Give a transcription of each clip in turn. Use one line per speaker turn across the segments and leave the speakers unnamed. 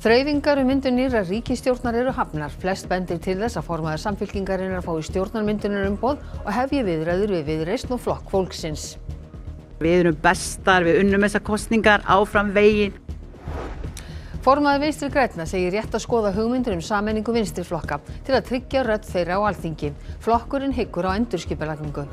Þreifingar myndun nýrrar ríkisstjórnar eru hafnar. Flest bendir til þess að formaður Samfylkingarinnar fái stjórnarmyndunarumboð og hefji viðræður við Viðreisn og Flokk fólksins.
Við erum bestar, við unnum þessar kosningar áfram veginn.
Formaður Vinstri grænna segir rétt að skoða hugmyndir sameiningu vinstriflokka til að tryggja rödd þeirra á Alþingi. Flokkurinn hyggur á endurskipulagningu.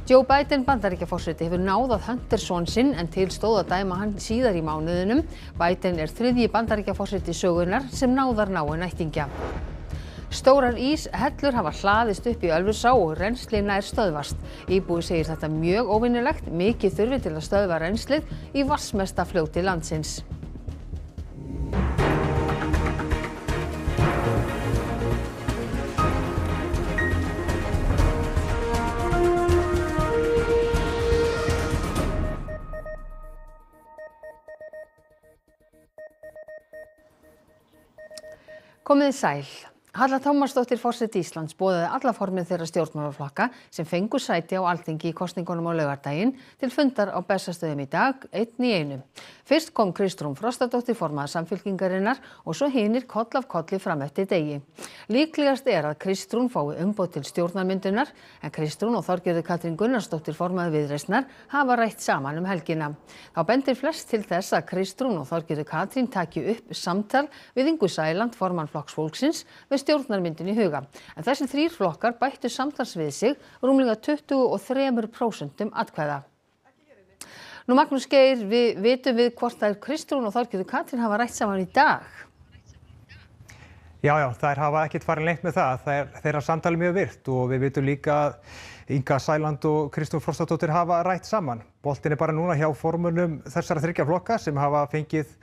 Joe Biden Bandaríkjaforseti hefur náð að Hunter son sinn en til stóð að dæma hann síðar í mánuðinum. Biden er þriðji Bandaríkjaforseti sögunnar sem náðar náin ættingja. Stórar íshellur hafa hlaðist upp í Ölfusá og rennsli nær stöðvast. Íbúi segir þetta mjög óvenjulegt, mikið þurfi til að stöðva rennslið í vatnsmesta fljóti landsins. Komiði sæl. Halla Tómasdóttir forseti Íslands boðaði alla formið þeirra stjórnmálaflokka sem fengu sæti á Alþingi í kosningunum á laugardaginn til fundar á Bessastöðum í dag, einn í einu. Fyrst kom Kristrún Frostadóttir formaður Samfylkingarinnar og svo hinir koll af kolli fram eftir degi. Líklegast er að Kristrún fái umboð til stjórnarmyndunar en Kristrún og Þorgerður Katrín Gunnarsdóttir formaður Viðreisnar hafa rætt saman helgina. Þá bendir flest til þess að Kristrún og Þorgerður Katrín taki upp samtal við Ingu Sæland formann Flokks fólksins með stjórnarmyndun í huga. En þessi þrír flokkar bættu samtals við sig rúmlega 23% atkvæða. Nú Magnús Geir, vitum við hvort þær Kristrún og Þorgerður Katrín hafa rætt saman í dag?
Já, þær hafa ekkert farið leynt með það. Þeirra samtali mjög virt og við vitum líka að Inga Sæland og Kristrún Frostadóttir hafa rætt saman. Boltinn er bara núna hjá formönnum þessara þriggja flokka sem hafa fengið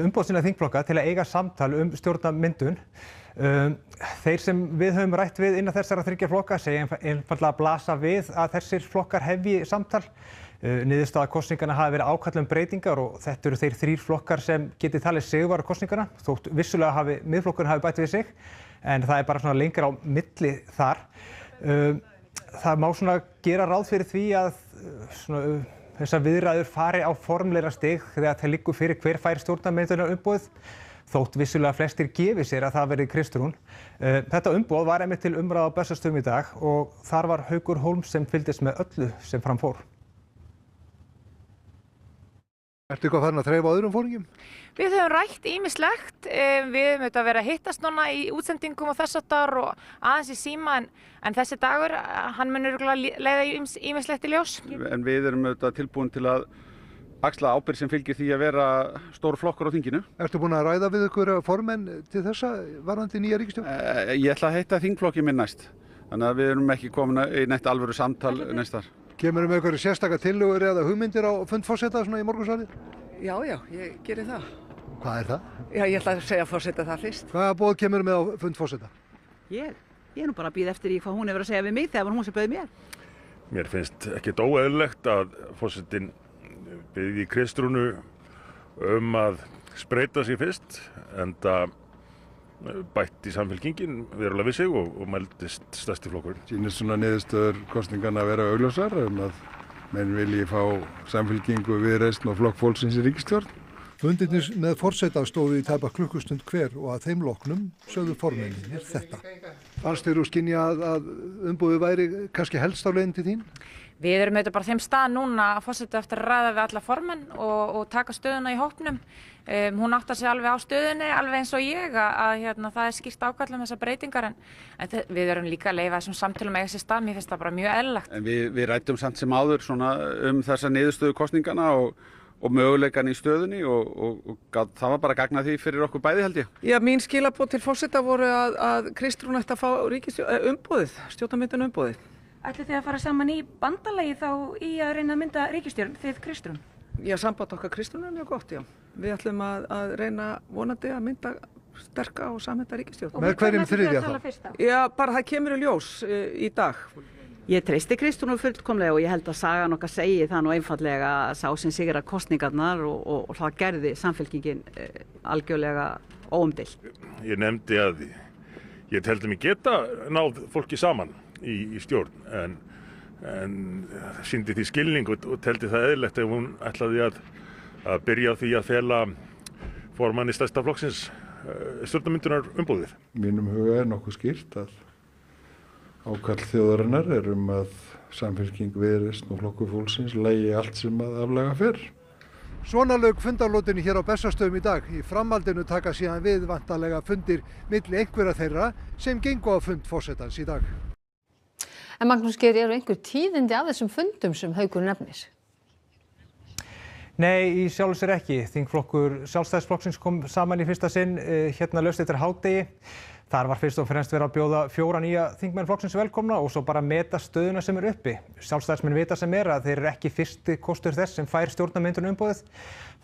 umboð sinna þingflokka til að eiga samtal stjórnarmyndun. Þeir sem við höfum rætt við innan þessara þriggja flokka segja einfaldlega að blasa við að þessir flokkar hefji samtal. Niðurstaða kosninganna hafi verið ákall breytingar og þetta eru þeir þrír flokkar sem geti talið sigurvegara kosninganna, þótt vissulega miðflokkurinn hafi bætt við sig, en það er bara svona lengra á milli þar. Það má svona gera ráð fyrir því að þessar viðræður fari á formlegra stig þegar það liggur fyrir hver fær stjórnarmyndunarumboð, þótt vissulega flestir gefi sér að það verði Kristrún. Þetta umboð var einmitt til umræðu á Bessastöðum í dag og þar var Haukur Hólms sem fylgdist með öllu sem fram fór.
Ertu eitthvað farin að þreifa á öðrum fóringum?
Við höfum rætt ýmislegt, við höfum auðvitað verið að hittast núna í útsendingum og þess aftar og aðeins í síma en þessi dagur, hann mun örugglega leiða ýmislegt í ljós.
En við erum auðvitað tilbúin til að axla ábyrgð sem fylgir því að vera stór flokkur á þinginu.
Ertu búin að ræða við ykkur formenn til þessa varðandi nýja ríkisstjórn?
Ég ætla að hitta þingflokki minn næst, þannig að við erum ekki komin í neitt alvöru samtal næstar.
Kemurðu með einhverjar sérstaka tillögur eða hugmyndir á fund forseta svona í morgunsárið?
Já, ég geri það.
Hvað er það?
Já, ég ætla að segja forseta það fyrst.
Hvaða boð kemurðu með á fund forseta?
Ég er nú bara að bíða eftir í hvað hún hefur að segja við mig þegar hún sem bauð mér.
Mér finnst ekkert óeðlilegt að forsetinn biðji Kristrúnu að spreyta sig fyrst, enda bætti Samfylkingin verulega við sig og mældist stærsti flokkurinn.
Sýnist svona niðurstöður kosninganna að vera augljósar að menn vilji fá Samfylkingu, Viðreisn og Flokk fólksins í ríkisstjórn.
Fundirnir með forseta stóðu í tæpa klukkustund hver og að þeim loknum sögðu formennirnir þetta. Fannst þér skynja að umboðið væri kannski helst á leiðin til þín?
Við erum auðvitað bara þeim stað núna að forseta eftir að ræða við alla formenn og taka stöðuna í hópnum. Hún áttar sig alveg á stöðunni, alveg eins og ég, að það er skýrt ákall þessar breytingar en við erum líka að leyfa þessum samtölum eiga sér stað, mér finnst það bara mjög eðlilegt.
En við ræddum samt sem áður þessa niðurstöðu kosningana og möguleikan í stöðunni og það var bara að gagna því fyrir okkur bæði held ég.
Já, mín skilaboð til forseta voru að Kristrún ætti að fá umboðið, stjórnarmyndun umboðið.
Ætlið þið að fara saman í bandalagi þá í að reyna að mynda ríkisstjórn, þið Kristrún?
Já, samband okkar Kristrún er mjög gott, já. Við ætlum að reyna vonandi að mynda sterka og samhenta ríkisstjórn.
Með hverjum þriðja þá?
Já, bara það kemur í ljós í dag.
Ég treysti Kristrúnu fullkomlega og ég held að sagan okkar segi það nú einfaldlega að sá sem sigrar kosningarnar og það gerði Samfylkingin algjörlega óumdeilt.
Ég nefndi að ég teldi mig geta náð fólki saman í stjórn en sýndi því skilning og teldi það eðlilegt ef hún ætlaði að byrja á því að fela formanni stærsta flokksins stjórnarmyndunar umbúðið.
Mínum huga nokkuð skýrt að ákall þjóðarinnar að Samfylking, Viðreisn og Flokkur fólksins lagi allt sem að aflaga fer.
Svona lauk fundarlótinni hér á Bessastöðum í dag. Í framhaldinu taka síðan við vantarlega fundir milli einhverra þeirra sem gengu á fund forsetans í dag.
En Magnús Geir, eru einhver tíðindi af þessum fundum sem Haukur nefnir?
Nei, í sjálfu sér ekki. Þingflokkur Sjálfstæðisflokksins kom saman í fyrsta sinn hérna laust eftir hádegi. Þar var fyrst og fremst verið að bjóða 4 nýja þingmenn flokksins velkomna og svo bara meta stöðuna sem uppi. Sjálfstæðismenn vita sem að þeir eru ekki fyrsti kostur þess sem fær stjórnarmyndun umboðið.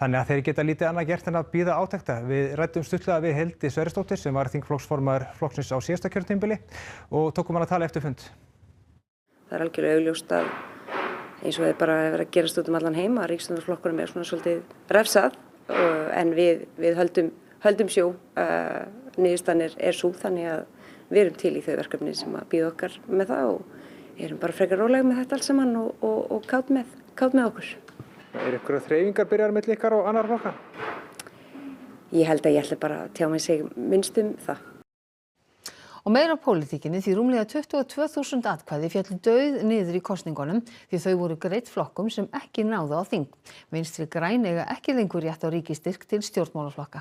Þannig að þeir geta lítið annað gert en að bíða átekta. Við ræddum stuttlega við Hildi Sverrisdóttur sem var þingflokksformaður flokksins á síðasta kjörtímabili og tókum hana að tala eftir fund.
Það algjörlega augljóst að eins og það bara verið að gerast út allan heim að ríkisstjórnarflokkunum svona svolítið refsað en við höldum sjó. Niðurstaðan sú þannig að við erum til í þau verkefni sem að bíða okkar með það og erum bara frekar rólega með þetta allt saman og kátt með okkur.
Er ykkur þreifingar byrjar milli ykkar og annar flokka?
Ég held að ég ætla bara að tjá mig sig minnst það.
Og meira á pólitíkinni því rúmlega 22.000 atkvæði féllu dauð niður í kosningunum því þau voru greidd flokkum sem ekki náðu á þing. Vinstri græn eiga ekki lengur rétt á ríkisstyrk til stjórnmálaflokka.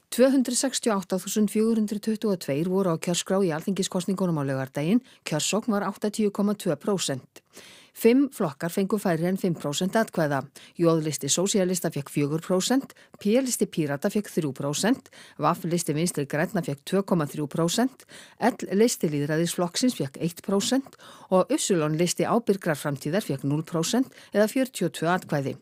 268.422 voru á kjörskrá í alþingiskosningunum á laugardaginn, kjörsókn var 80,2%. 5 flokkar fengu færri en 5% atkvæða. J-listi sósíalista fékk 4%, P-listi Pírata fékk 3%, VAF-listi Vinstri grænna fékk 2,3%, L-listi Lýðræðisflokksins fékk 1% og Y-listi Ábyrgrar framtíðar fékk 0% eða 42 atkvæði.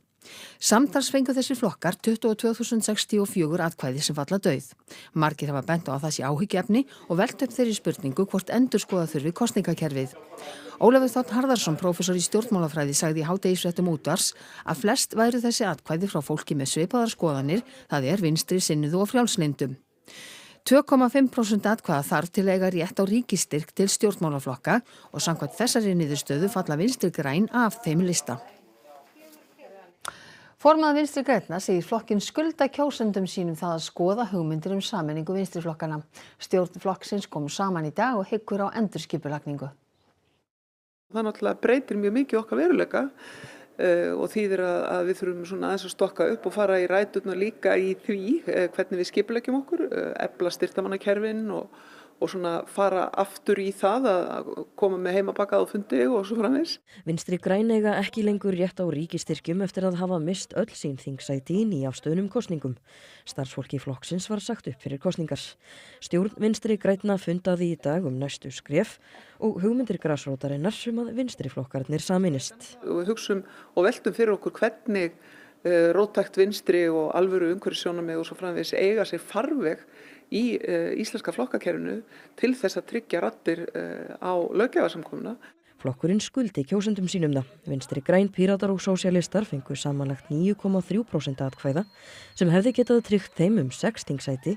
Samtals fengu þessir flokkar 22.064 atkvæði sem falla dauð. Margir hafa bent á að það sé áhyggjuefni og velt upp þeirri spurningu hvort endurskoða þurfi kosningakerfið. Ólafur Þ. Harðarson, prófessor í stjórnmálafræði, sagði í hádegisfréttum Útvarps að flest væru þessi atkvæði frá fólki með svipaðar skoðanir, það er vinstri sinnuðu og frjálslyndum. 2,5% atkvæða þarf til að eiga rétt á ríkisstyrk til stjórnmálaflokka og samkvæmt þessari niðurstöðu falla Vinstri græn af þeim lista. Formaður Vinstri grænna segir flokkinn skulda kjósendum sínum það að skoða hugmyndir sameiningu vinstriflokkana. Stjórn flokksins kom saman í dag og hyggur á endurskipulagningu.
Það náttúrulega breytir mjög mikið okkar veruleika og þýðir að við þurfum svona aðeins að stokka upp og fara í ræturnar líka í því hvernig við skipuleggjum okkur, efla styrktamannakerfin og svona fara aftur í það að koma með heimabakað á fundi og svo framvegis.
Vinstri græn eiga ekki lengur rétt á ríkisstyrkjum eftir að hafa mist öll sín þingsæti í nýafstöðnum kosningum. Starfsfólki flokksins var sagt upp fyrir kosningar. Stjórn Vinstri grænna fundaði í dag næstu skref og hugmyndir grasrótarinnar að vinstri flokkarnir sameinist.
Við hugsum og veltum fyrir okkur hvernig róttækt vinstri og alvöru umhverfissjónarmið og svo framvegis eiga sér farveg í íslenska flokkakerfinu til þess að tryggja raddir á löggjafarsamkomuna.
Flokkurinn skuldi kjósendum sínum það. Vinstri græn, Píratar og sósíalistar fengu samanlagt 9,3% atkvæða sem hefði getað tryggt þeim 6 þingsæti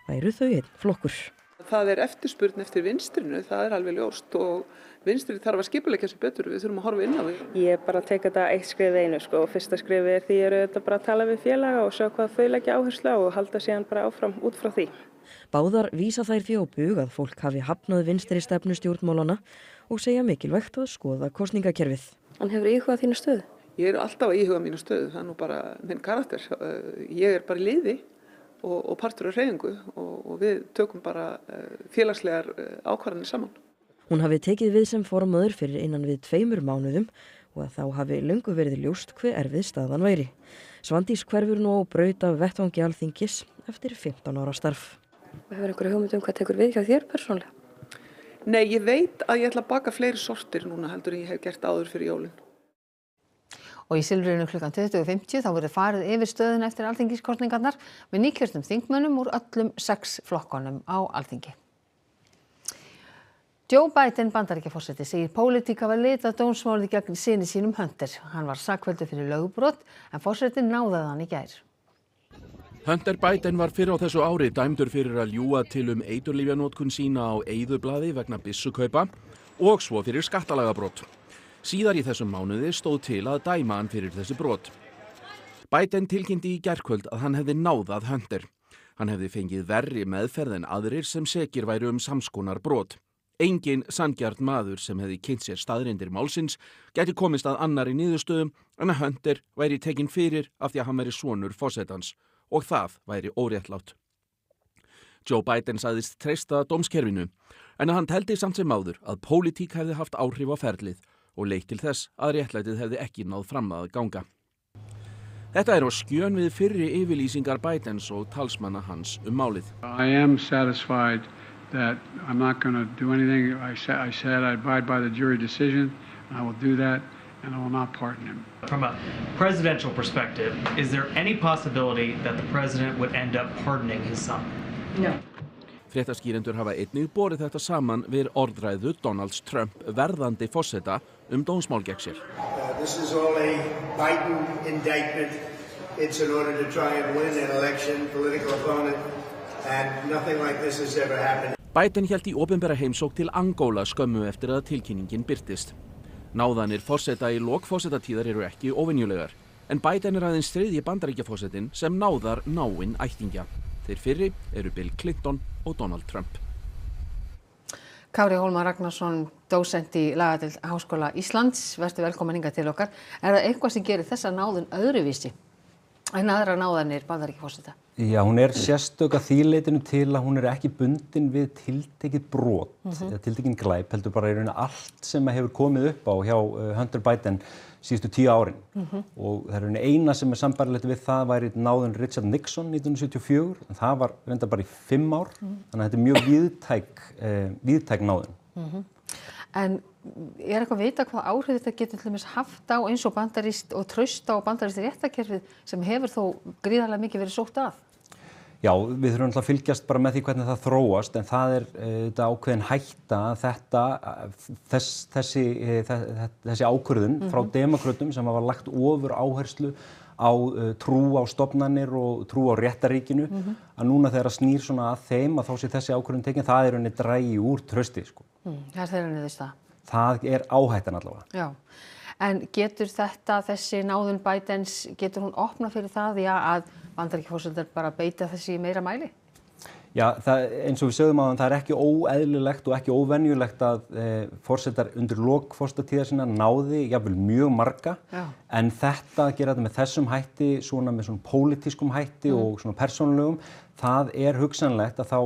væru þau einn flokkur.
Það eftirspurn eftir vinstrinu, það alveg ljóst og vinstri þarf að skipuleggja sig betur, við þurfum að horfa inn á því.
Ég bara tek þetta eitt skref einu og fyrsta skrifi því þetta bara að tala við félaga og sjá hvað þau leggja áherslu á og halda síðan bara áfram út frá því.
Báðar vísa þær því á bug að fólk hafi hafnað vinstri stefnu stjórnmálana og segja mikilvægt að skoða kosningakerfið.
Hann hefur íhugað þína stöðu?
Ég alltaf að íhuga mína stöðu, það nú bara minn karakter. Ég bara í liði og partur af hreyfingu og við tökum bara félagslegar ákvarðanir saman.
Hún hafi tekið við sem formaður fyrir innan við 2 mánuðum og að þá hafi löngu verið ljóst hve erfið staðan væri. Svandís hverfur nú á braut af vettvangi Alþingis eftir 15 ára starf.
Hefur einhverju hugmynd hvað tekur við hjá þér persónulega?
Nei, ég veit að ég ætla að baka fleiri sortir núna heldur en ég hef gert áður fyrir jólin.
Og í Silfrinu klukkan 20:50 þá verður farið yfir stöðuna eftir alþingiskosningarnar með nýkjörnum þingmönnum úr öllum 6 flokkunum á Alþingi. Joe Biden Bandaríkjaforseti segir pólitík hafa litað dómsmálið gegn syni sínum Hunter. Hann var sakfelldur fyrir lögbrot en forsetinn náðaði hann í gær.
Hunter Biden var fyrr á þessu ári dæmdur fyrir að ljúga til eiturlyfjanotkun sína á eyðublaði vegna byssukaupa og svo fyrir skattalagabrot. Síðar í þessum mánuði stóð til að dæma hann fyrir þessi brot. Biden tilkynnti í gærkvöld að hann hefði náðað Hunter. Hann hefði fengið verri meðferð en aðrir sem sekir væru samskonar brot. Engin sanngjarn maður sem hefði kynnt sér staðreyndir málsins gæti komist að annarri niðurstöðum en að Hunter væri tekinn fyrir af því að hann væri sonur forsetans og það væri óréttlátt. Joe Biden sagðist treysta dómskerfinu en hann teldi samt sem áður að pólitík hefði haft áhrif á ferlið og leitt til þess að réttlætið hefði ekki náð fram að ganga. Þetta á skjön við fyrri yfirlýsingar Bidens og talsmanna hans málið.
I am satisfied that I'm not going to do anything. I said I abide by the jury decision, and I will do that, and I will not pardon him.
From a presidential perspective, is there any possibility that the president would end up pardoning his son?
No.
Fréttaskýrendur hafa einnig borið þetta saman við orðræðu Donald Trump verðandi forseta dómsmál gegn sér.
This is all a Biden indictment. It's in order to try and win an election, political opponent, and nothing like this has ever happened.
Biden hélt í opinbera heimsókn til Angóla skömmu eftir að tilkynningin birtist. Náðanir forseta í lok forsetatíðar eru ekki óvenjulegar, en Biden aðeins þriðji Bandaríkjaforsetinn sem náðar náinn ættingja. Þeir fyrri eru Bill Clinton og Donald Trump.
Kári Hólmar Ragnarsson, dósent í lagadeild Háskóla Íslands, vertu velkomin hingað til okkar. Er það eitthvað sem gerir þessa náðun öðruvísi en aðra náðanir Bandaríkjaforseta?
Já, hún sérstök að því leytinu til að hún ekki bundin við tiltekið brot eða tiltekinn glæp, heldur bara í rauninni allt sem hefur komið upp á hjá Hunter Biden síðustu 10 árin. Og það rauninni eina sem sambærilegt við það væri náðun Richard Nixon 1974, en það var reyndar bara í 5 ár, þannig að þetta mjög víðtæk náðun.
En eitthvað vita hvað áhrif þetta getur til dæmis haft á eins og bandarískt og traust á bandarískt réttarkerfið sem hefur þó gríðarlega mikið verið sótt að?
Já, við þurfum að fylgjast bara með því hvernig það þróast, en það þetta ákveðin hætta að þessi ákvörðun frá demókrötum sem hafa lagt ofur áherslu á trú á stofnanir og trú á réttarríkinu, að núna þegar snýr svona að þeim að þá sé þessi ákvörðun tekin, það rauninni dragi úr trausti, sko.
Það þeirra niðurstaða.
Það áhættan allavega.
Já, en getur þessi náðun Bidens, getur hún opna fyrir það að Bandaríkjaforsetar bara beita þessi í meira mæli?
Já, eins og við sögðum áðan, það ekki óeðlilegt og ekki óvenjulegt að forsetar undir lok forsetatíðar sinna náði jafnvel mjög marga, en þetta að gera þetta með þessum hætti, svona með svona pólitískum hætti og svona persónulegum, það hugsanlegt að þá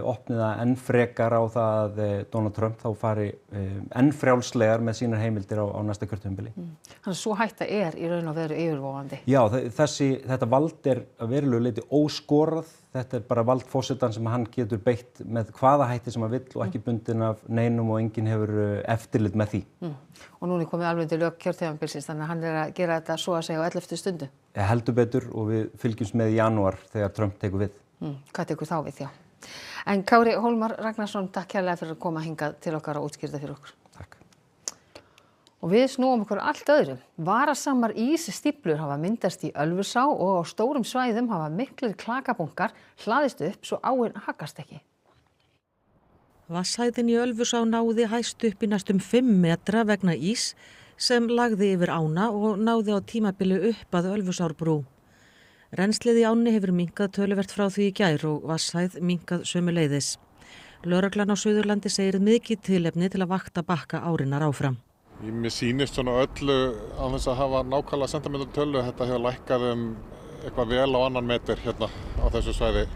opni það enn frekar á það að Donald Trump þá fari enn frjálslegar með sínar heimildir á næsta kjörtímabili.
Þannig að svo hætta í raun og veru yfirvofandi.
Já, þetta vald að verulegu leyti óskorað. Þetta bara vald forsetan sem hann getur beitt með hvaða hætti sem hann vill og ekki bundin af neinum og enginn hefur eftirlit með því.
Og núna komið alveg til lok kjörtímabilsins, þannig að hann að gera þetta svo að segja á 11. stundu.
Heldur betur og við fylgjumst með í janúar þegar Trump tekur við.
Hvað tekur þá við, já. En Kári Hólmar Ragnarsson, takk kærlega fyrir að koma hingað til okkar og útskýra fyrir okkur.
Takk.
Og við snúum okkur allt öðru. Varasamar ísstíflur hafa myndast í Ölfusá og á stórum svæðum hafa miklir klakabunkar hlaðist upp svo áin hakast ekki.
Vatnshæðin í Ölfusá náði hæst upp í næstum 5 metra vegna ís sem lagði yfir ána og náði á tímabili upp að Ölfusárbrú. Rennslið í ánni hefur minnkað töluvert frá því í gær og vatnshæð minnkað sömuleiðis. Lögreglan á Suðurlandi segir mikið tilefni til að vakta bakka árinnar áfram.
Mér sýnist svona öllu á þess að hafa nákvæmlega sentimental tölu. Þetta hefur lækkað eitthvað vel á 2 meter hérna á þessu svæði,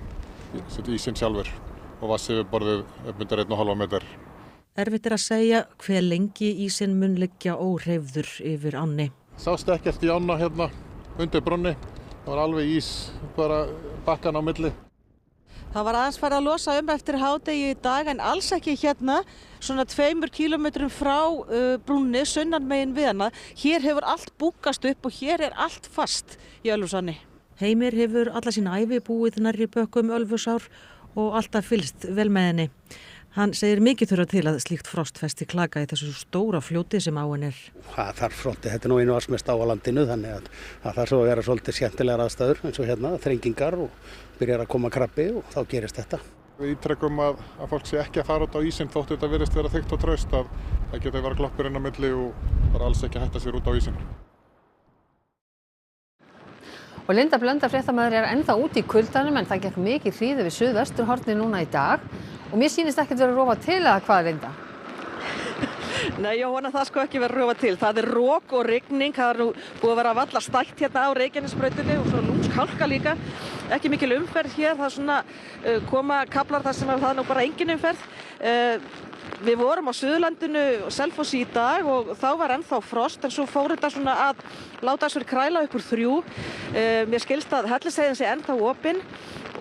ísinn sjálfur, og vatnsyfirborðið upp undir 1,5 meter.
Erfitt að segja hve lengi ísinn mun liggja óhreyfður yfir ánni.
Sást ekkert í ána hérna undir brúnni. Það var alveg ís bara bakkan á milli.
Það var aðeins farið að losa eftir hádegi í dag en alls ekki hérna, svona 2 kílómetrum frá brúnni, sunnanmegin við hana. Hér hefur allt búkast upp og hér allt fast í Ölfusáni. Heimir hefur alla sína ævi búið nærri bökkum Ölfusár og alltaf fylgst vel með henni. Hann segir mikið þurfa til að slíkt frostfesti klaka í þessu stóra fljóti sem áin
Það þarf svolítið, þetta nú einu vatnsmest á landinu, þannig að það þarf svo að vera svolítið skemmtilegar aðstæður eins og hérna, þrengingar og byrjar að koma krabbi og þá gerist þetta.
Við ítrekum að fólk sé ekki að fara út á ísinn þótt þetta virðist vera þykkt og traust að það geti verið gloppur inn á milli og bara alls ekki hætta sér út á ísinn.
Og Og Linda Blöndal fréttamaður ennþá úti í kuldanum en það gekk mikið hríð við suðvesturhornið núna í dag og mér sýnist ekkert vera að rofa til eða hvað, Linda?
Nei, Jóhanna, það sko ekki verið að rofa til. Það rok og rigning, það nú búið að vera valla stælt hérna á Reykjanesbrautinni og svo lúmsk hálka líka. Ekki mikil umferð hér, það svona koma kaflar þar sem það nú bara engin umferð. Við vorum á Suðurlandinu og Selfossi í dag og þá var ennþá frost en svo fór þetta svona að láta sér kræla upp úr 3. Mér skilst að Hellisheiðin sé ennþá opin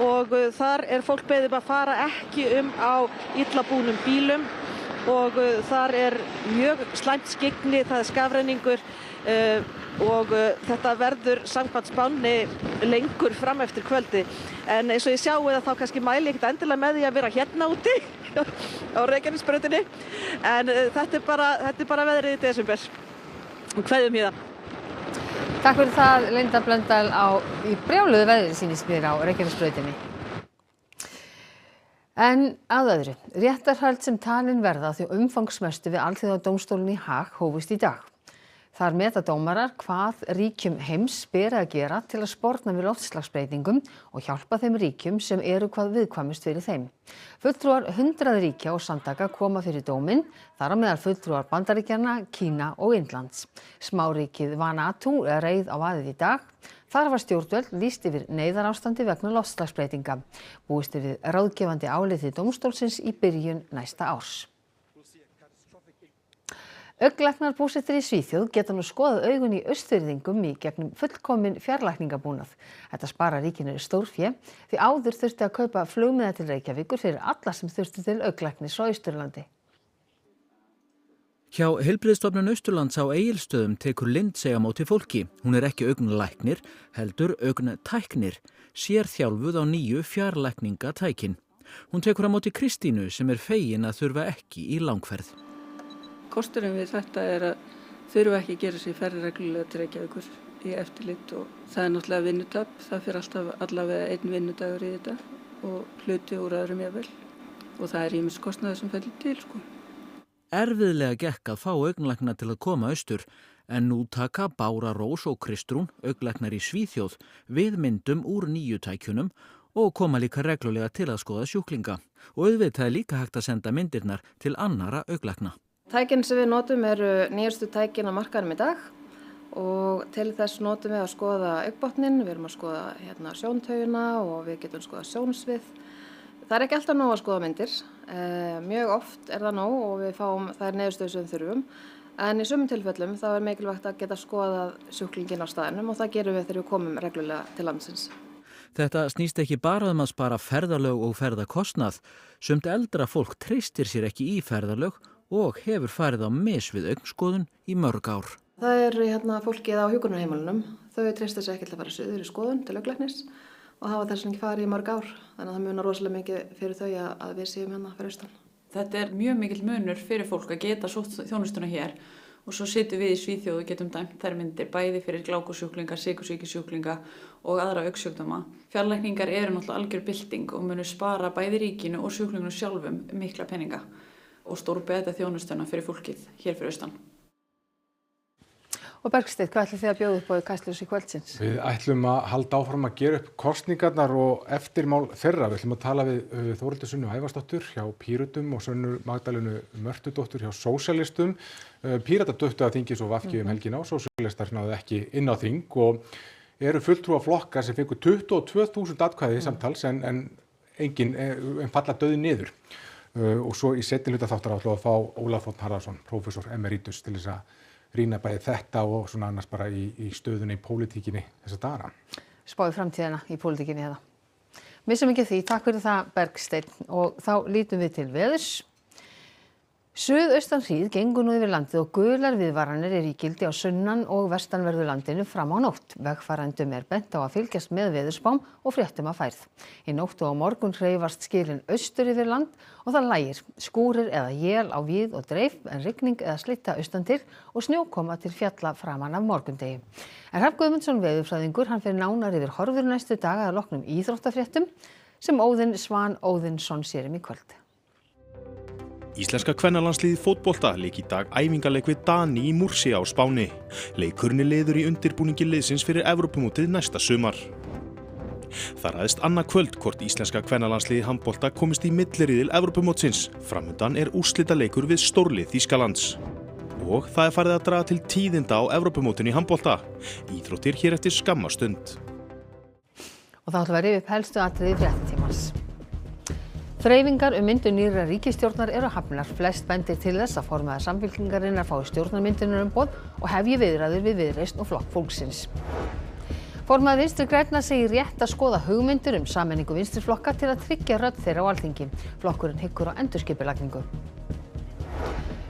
og þar fólk beðið að fara ekki á illa búnum bílum og þar mjög slæmt skyggni, það skafrenningur og þetta verður samkvæmt spánni lengur fram eftir kvöldi. En eins og ég sjáu það þá kannski mæli ekkert endilega með því að vera hérna úti á Reykjanesbrautinni. En þetta er bara veðrið í desember. Kveðjum hérna.
Takk fyrir það, Linda Blöndal í brjáluðu veðri sýnist mér á Reykjanesbrautinni. En að öðru, réttarhöld sem talin verða því umfangsmestu við Alþjóðadómstólinn í Haag hófust í dag. Þar meta dómarar hvað ríkjum heims beri að gera til að sporna við loftslagsbreytingum og hjálpa þeim ríkjum sem eru hvað viðkvæmust fyrir þeim. Fulltrúar 100 ríkja og samtaka koma fyrir dóminn, þar á meðal fulltrúar Bandaríkjanna, Kína og Indlands. Smáríkið Vanuatu reið á vaðið í dag. Þar var stjórnvöld lýst yfir neyðarástandi vegna loftslagsbreytinga. Búist við ráðgefandi áliti dómstólsins í byrjun næsta árs. Augnlæknar búsettir í Svíþjóð geta nú skoðað augun í Austfirðingum í gegnum fullkominn fjarlækningabúnað. Þetta sparar ríkinu stórfé því áður þurfti að kaupa flugmiða til Reykjavíkur fyrir alla sem þurftu til augnlæknis á Austurlandi.
Hjá Heilbrigðisstofnun Austurlands á Egilsstöðum tekur Lindsey á móti fólki. Hún ekki augnlæknir, heldur augnatæknir, sérþjálfuð á nýju fjarlækningatækin. Hún tekur á móti Kristínu sem fegin að þurfa ekki í langferð.
Kosturinn við þetta að þurfa ekki að gera sér ferð reglulega til Reykjavíkur í eftirlit og það náttúrulega vinnutap. Það fyrir alltaf allavega 1 vinnudagur í þetta og hluti úr öðrum jafnvel og það ýmis kostnaður sem fellir til sko.
Erfiðlega gekk að fá augnlækna til að koma austur en nú taka Bára Rós og Kristrún, augnlæknar í Svíþjóð, við myndum úr nýju tækjunum og koma líka reglulega til að skoða sjúklinga. Og auðvitað líka hægt að senda myndirnar til annara augnlækna.
Tækin sem við notum nýjustu tækin á markaðnum í dag og til þess notum við að skoða augnbotnin, við erum að skoða sjóntaugina og við getum skoða sjónsvið. Það ekki alltaf nóg að skoða myndir, mjög oft það nóg og við fáum þær niðurstöður sem við þurfum. En í sumum tilfellum þá mikilvægt að geta skoðað sjúklinginn á staðnum og það gerum við þegar við komum reglulega til landsins.
Þetta snýst ekki bara að spara ferðalög og ferðakostnað. Sumt eldra fólk treystir sér ekki í ferðalög og hefur farið á mis við augnskoðun í mörg ár.
Það fólkið á hjúkrunarheimilunum. Þau treysta sér ekki til að fara suður í skoðun til augnlæknis og hafa þess vegna ekki farið í mörg ár. Þannig að það munar rosalega mikið fyrir þau að við séum hérna fyrir austan.
Þetta mjög mikill munur fyrir fólk að geta sótt þjónustuna hér og svo sitjum við í Svíþjóð og getum dæmt þær myndir bæði fyrir glákusjúklinga, sykursýkisjúklinga og aðra augnsjúkdóma. Fjarlækningar náttúrulega algjör bylting og munu spara bæði ríkinu og sjúklingunum sjálfum mikla peninga og stórbæta þjónustuna fyrir fólkið hér fyrir austan.
Og Bergsteinn, hvað ætlið þið að bjóða upp á í Kastljósi kvöldsins?
Við ætlum að halda áfram að gera upp kosningarnar og eftirmál þeirra. Við ætlum að tala við Þórhildi Sunnu Ævarsdóttur hjá Pírötum og Sönnu Magdalenu Mörtudóttur hjá Sósíalistum. Píratar duttu að þingi svo VG helgina og Sósíalistar náðu ekki inn á þing og eru fulltrúar flokkar sem fengu 22.000 atkvæði samtals en engin falla dauði niður. Og svo í seinni hluta þáttar ætlum að fá Ólaf Þ. Harðarson, prófessor emeritus, til þess að rýna bæði þetta og svona annars bara í stöðunni í pólitíkinni þessa dagana.
Spáði framtíðina í pólitíkinni hérna. Missum ekki því, takk fyrir það Bergsteinn og þá lítum við til veðurs. Suðaustan hríð gengur nú yfir landið og gular viðvaranir í gildi á sunnan- og vestanverðu landinu fram á nótt. Vegfarendum bent á að fylgjast með veðurspám og fréttum af færð. Í nótt og á morgun hreyfast skilin austur yfir land og það lægir. Skúrir eða él á víð og dreif en rigning eða slitta austan til og snjókoma til fjalla framan af morgundegi. En Hrafn Guðmundsson veðurfræðingur fer nánar yfir horfur næstu daga að loknum íþróttafréttum sem Óðinn Svan Óðinsson sér í kvöld.
Íslenska kvennalandsliðið fótbolta lék í dag æfingaleik við Dani í Murcia á Spáni. Leikurinn er liður í undirbúningi liðsins fyrir Evrópumótið næsta sumar. Það ræðist annað kvöld hvort íslenska kvennalandsliðið í handbolta komist í milliriðil Evrópumótsins. Framundan er úrslitaleikur við stórlið Þýskalands. Og það er farið að draga til tíðinda á Evrópumótinu í handbolta. Íþróttir hér eftir skamma stund.
Og þá ætlum við að rifja upp helstu atriði fréttatímans. Þreifingar myndun nýrrar ríkisstjórnar eru hafnar. Flest bendir til þess að formaður Samfylkingarinnar fái stjórnarmyndunarumboð og hefji viðræður við Viðreisn og Flokk fólksins. Formaður Vinstri grænna segir rétt að skoða hugmyndir sameiningu vinstriflokka til að tryggja rödd þeirra á Alþingi. Flokkurinn hyggur á endurskipulagningu.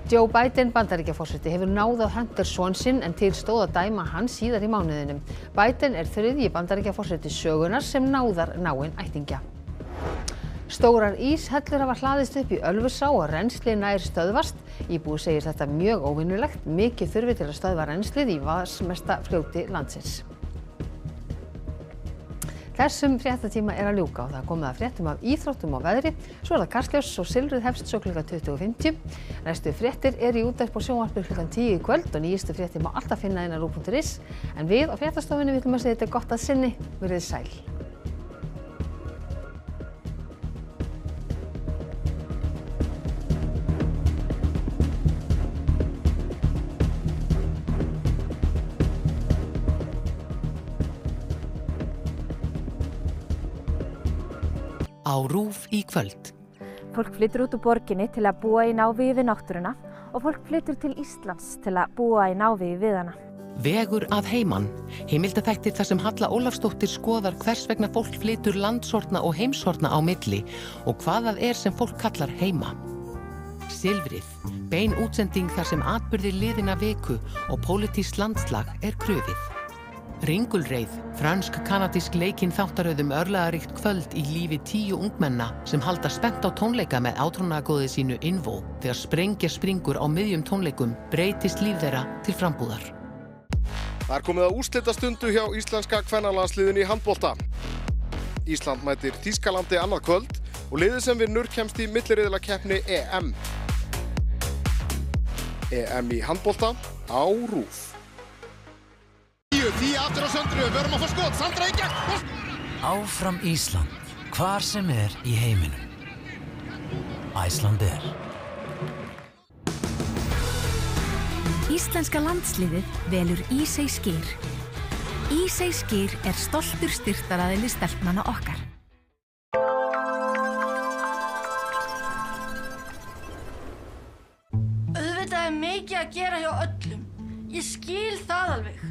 Joe Biden Bandaríkjaforseti hefur náð að Hunter son sinn en til stóð að dæma hann síðar í mánuðinum. Biden er þriðji Bandaríkjaforseti sögunnar sem náðar náinn ættingja. Stórar íshellur hafa hlaðist upp í Ölfusá og rennsli nær stöðvast. Íbúi segir þetta mjög óvenjulegt. Mikið þurfi til að stöðva rennslið í vatnsmesta fljóti landsins. Þessum fréttatíma er að ljúka og það komið að fréttum af íþróttum og veðri. Svo er það Kastljós og Silfrið hefst svo klukkan 20:50. Næstu fréttir eru í útvarpi og sjónvarpi klukkan 10 í kvöld og nýjustu fréttir má alltaf finna inn á RÚV.is. En við á fréttastofunni viljum að segja þetta gott að sinni. Verið sæl.
Á RÚV í kvöld.
Fólk flytur út úr borginni til að búa í návígi við náttúruna og fólk flytur til Íslands til að búa í návígi við hana.
Vegur að heiman. Heimildaþættir þar sem Halla Ólafsdóttir skoðar hvers vegna fólk flytur landshorna og heimshorna á milli og hvað það er sem fólk kallar heima. Silfrið. Bein útsending þar sem atburðir liðina viku og pólitískt landslag er krufið. Ringulreið, fransk-kanadísk leikinn þáttaröðum örlagaríkt kvöld í lífi 10 ungmenna sem halda spennt á tónleika með átrúnaðargoði sínu Invo. Þegar sprengja springur á miðjum tónleikum breytist líf þeirra til frambúðar.
Það er komið að úrslitastundu hjá íslenska kvennalandsliðinu í handbolta. Ísland mætir Þýskalandi annað kvöld og liðið sem vinnur kemst í milliriðlakeppni EM. EM í handbolta á RÚV.
10 aftur á Söndru, við erum að fá skot, Sandra í gegn.
Áfram Ísland, hvar sem er í heiminum. Icelandair.
Íslenska landsliðið velur Ísey Skyr. Ísey Skyr er stoltur styrktaraðili stelpnanna okkar.
Auðvitað er mikið að gera hjá öllum. Ég skil það alveg.